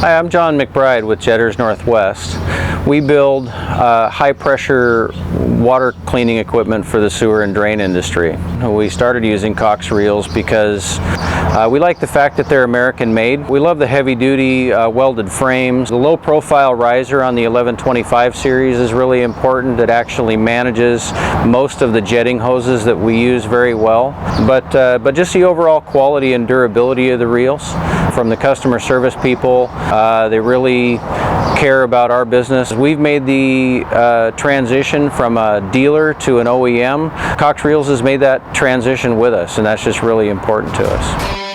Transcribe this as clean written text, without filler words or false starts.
Hi, I'm John McBride with Jetters Northwest. We build high-pressure water cleaning equipment for the sewer and drain industry. We started using Coxreels because we like the fact that they're American-made. We love the heavy-duty welded frames. The low-profile riser on the 1125 series is really important. It actually manages most of the jetting hoses that we use very well. But just the overall quality and durability of the reels from the customer service people, they really care about our business. We've made the transition from a dealer to an OEM. Coxreels has made that transition with us, and that's just really important to us.